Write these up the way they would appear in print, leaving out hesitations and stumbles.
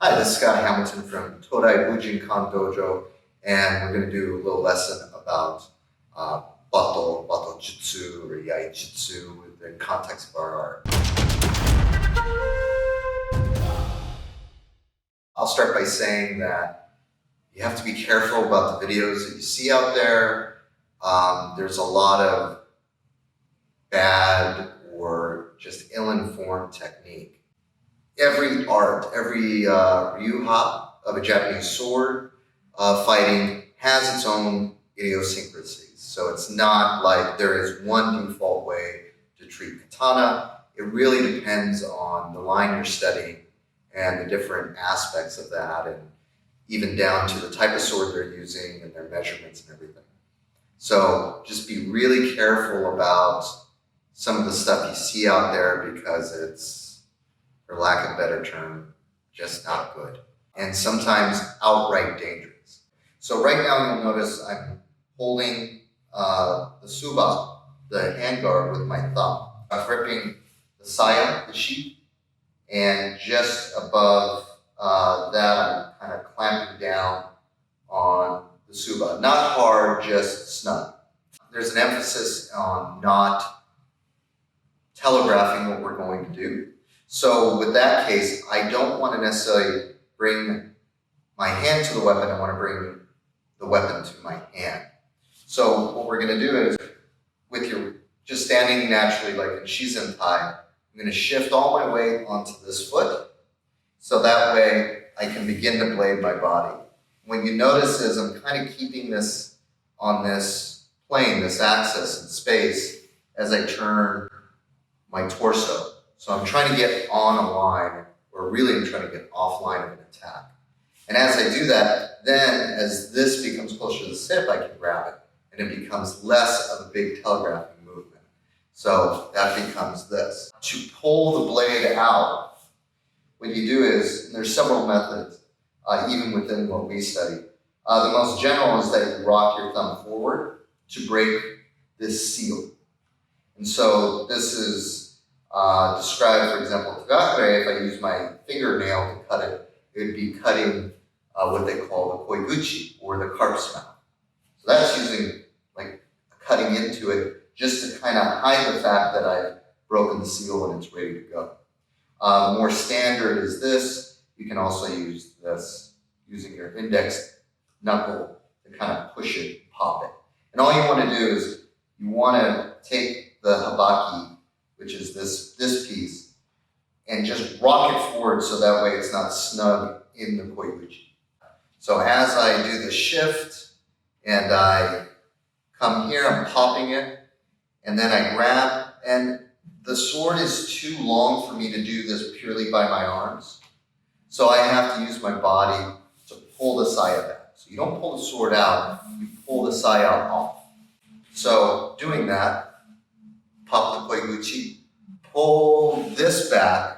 Hi, this is Scott Hamilton from Todai Bujinkan Dojo, and we're going to do a little lesson about Batto Jutsu or Yai Jutsu within the context of our art. I'll start by saying that you have to be careful about the videos that you see out there. There's a lot of bad or just ill-informed technique. Every art, every ryuha of a Japanese sword fighting has its own idiosyncrasies. So it's not like there is one default way to treat katana. It really depends on the line you're studying and the different aspects of that, and even down to the type of sword they're using and their measurements and everything. So just be really careful about some of the stuff you see out there, because it's, for lack of a better term, just not good. And sometimes outright dangerous. So right now you'll notice I'm holding the suba, the handguard, with my thumb. I'm gripping the saya, the sheath, and just above that I'm kind of clamping down on the suba. Not hard, just snug. There's an emphasis on not telegraphing what we're going to do. So with that case, I don't want to necessarily bring my hand to the weapon. I want to bring the weapon to my hand. So what we're going to do is, with your just standing naturally like in shizen tai, I'm going to shift all my weight onto this foot. So that way I can begin to blade my body. What you notice is I'm kind of keeping this on this plane, this axis in space, as I turn my torso. So I'm trying to get on a line, or really I'm trying to get offline of an attack. And as I do that, then as this becomes closer to the hip, I can grab it, and it becomes less of a big telegraphing movement. So that becomes this. To pull the blade out, what you do is, and there's several methods, even within what we study. The most general is that you rock your thumb forward to break this seal. And so this is described, for example, Todai. If I use my fingernail to cut it, it would be cutting what they call the koiguchi, or the carp's mouth. So that's using, like, cutting into it just to kind of hide the fact that I've broken the seal and it's ready to go. More standard is this. You can also use this using your index knuckle to kind of push it, pop it. And all you want to do is you want to take the habaki, which is this piece, and just rock it forward so that way it's not snug in the koiguchi. So as I do the shift and I come here, I'm popping it, and then I grab, and the sword is too long for me to do this purely by my arms. So I have to use my body to pull the saya back. So you don't pull the sword out, you pull the saya off. So doing that, pop the koiguchi, pull this back,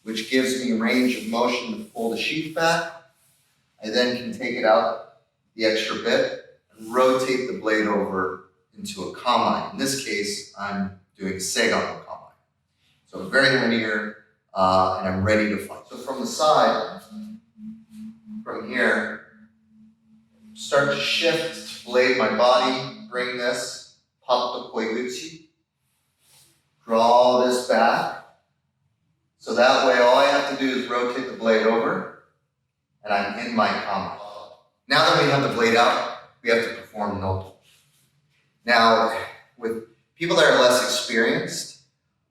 which gives me range of motion to pull the sheath back. I then can take it out the extra bit and rotate the blade over into a kamae. In this case, I'm doing seigan no kamae. So very linear, and I'm ready to fight. So from the side, from here, start to shift, blade my body, bring this, pop the koiguchi, draw this back. So that way all I have to do is rotate the blade over, and I'm in my kamae. Now that we have the blade out, we have to perform noto. Now, with people that are less experienced,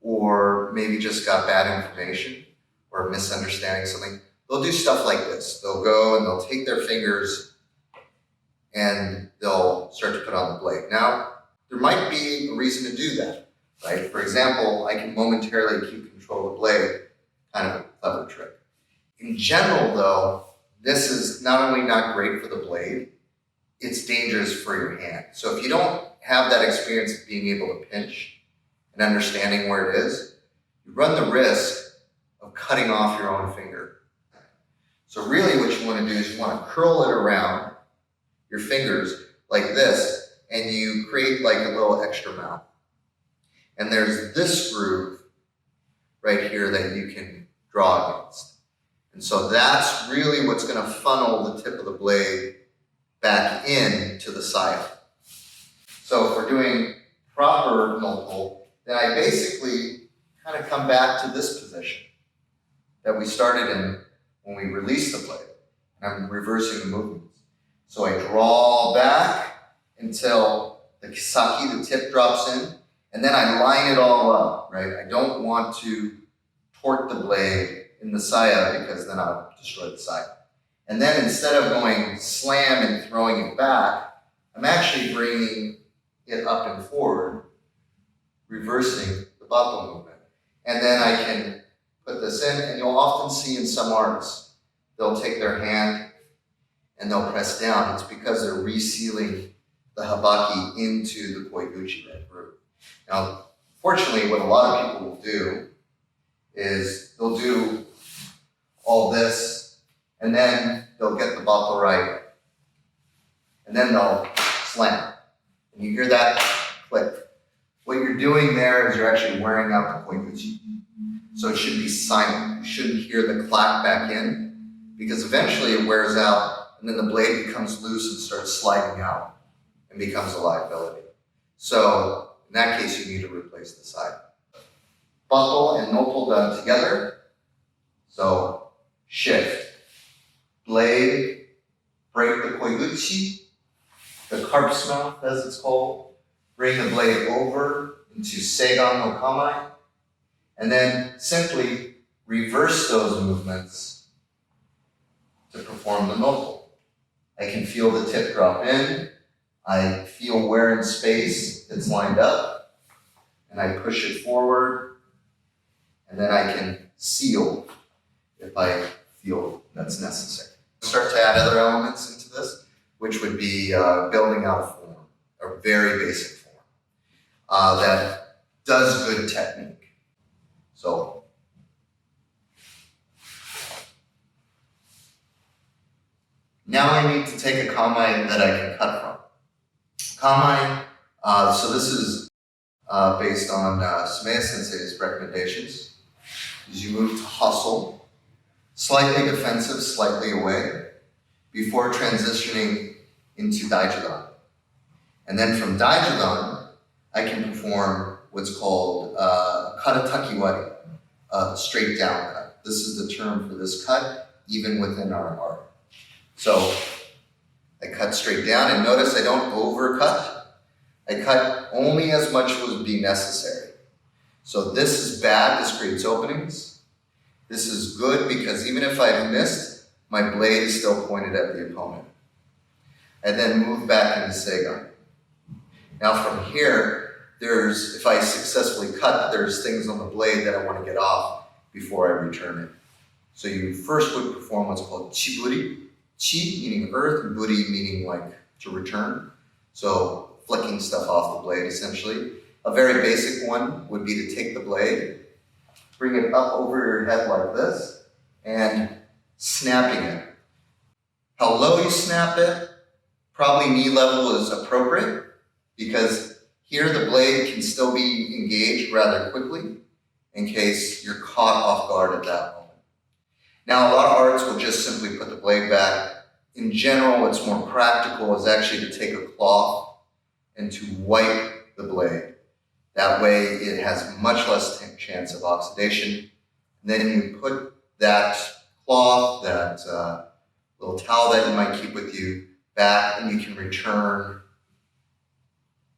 or maybe just got bad information, or misunderstanding something, they'll do stuff like this. They'll go and they'll take their fingers and they'll start to put on the blade. Now, there might be a reason to do that, right? For example, I can momentarily keep control of the blade, kind of a clever trick. In general, though, this is not only not great for the blade, it's dangerous for your hand. So if you don't have that experience of being able to pinch and understanding where it is, you run the risk of cutting off your own finger. So really what you want to do is you want to curl it around your fingers like this, and you create like a little extra mouth. And there's this groove right here that you can draw against. And so that's really what's going to funnel the tip of the blade back into the saya. So if we're doing proper noppo, then I basically kind of come back to this position that we started in when we released the blade. And I'm reversing the movements. So I draw back until the kisaki, the tip, drops in, and then I line it all up, right? I don't want to torque the blade in the saya because then I'll destroy the saya. And then instead of going slam and throwing it back, I'm actually bringing it up and forward, reversing the batto movement. And then I can put this in, and you'll often see in some arts, they'll take their hand and they'll press down. It's because they're resealing the habaki into the koiguchi, that groove. Now, fortunately, what a lot of people will do is they'll do all this, and then they'll get the batto right, and then they'll slam. And you hear that click. What you're doing there is you're actually wearing out the koiguchi. So it should be silent. You shouldn't hear the clack back in, because eventually it wears out, and then the blade becomes loose and starts sliding out and becomes a liability. So in that case, you need to replace the side. Batto and noppo done together. So shift, blade, break the koiguchi, the carp's mouth as it's called, bring the blade over into seigan no kamae, and then simply reverse those movements to perform the noppo. I can feel the tip drop in, I feel where in space it's lined up, and I push it forward, and then I can seal if I feel that's necessary. Start to add other elements into this, which would be building out a form, a very basic form that does good technique. So, now I need to take a kamae that I can cut from. Kamae, so this is based on Sumaya Sensei's recommendations, is you move to hustle, slightly defensive, slightly away, before transitioning into Daijudan. And then from Daijudan, I can perform what's called karatakiwari, straight down cut. This is the term for this cut, even within our art. So I cut straight down, and notice I don't overcut. I cut only as much would be necessary. So this is bad, this creates openings. This is good because even if I've missed, my blade is still pointed at the opponent. I then move back into seigan. Now from here, if I successfully cut, there's things on the blade that I want to get off before I return it. So you first would perform what's called chiburi. Chi meaning earth, and buri meaning like to return. So flicking stuff off the blade essentially. A very basic one would be to take the blade, bring it up over your head like this, and snapping it. How low you snap it, probably knee level is appropriate, because here the blade can still be engaged rather quickly in case you're caught off guard at that moment. Now, a lot of artists will just simply put the blade back. In general, what's more practical is actually to take a cloth and to wipe the blade. That way it has much less chance of oxidation. And then you put that cloth, that little towel that you might keep with you, back, and you can return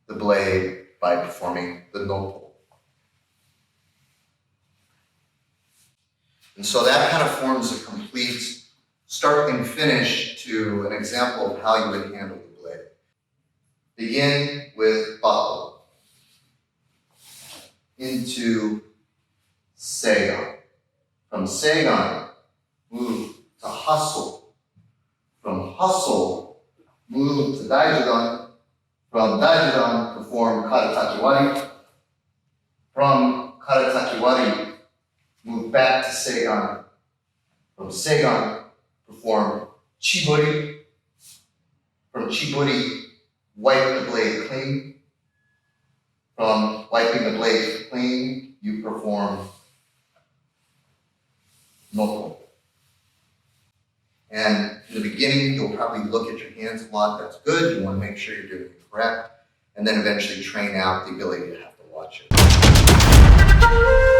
the blade by performing the noppo. And so that kind of forms a complete start and finish to an example of how you would handle the blade. Begin with batto into seigan. From seigan, move to hustle. From hustle, move to daijudan. From daijudan, perform karatakiwari. From karatakiwari, move back to seigan. From seigan, perform chiburi. From chiburi, wipe the blade clean. From wiping the blade clean, you perform noppo. And in the beginning, you'll probably look at your hands a lot. That's good. You want to make sure you're doing it correct. And then eventually train out the ability to have to watch it.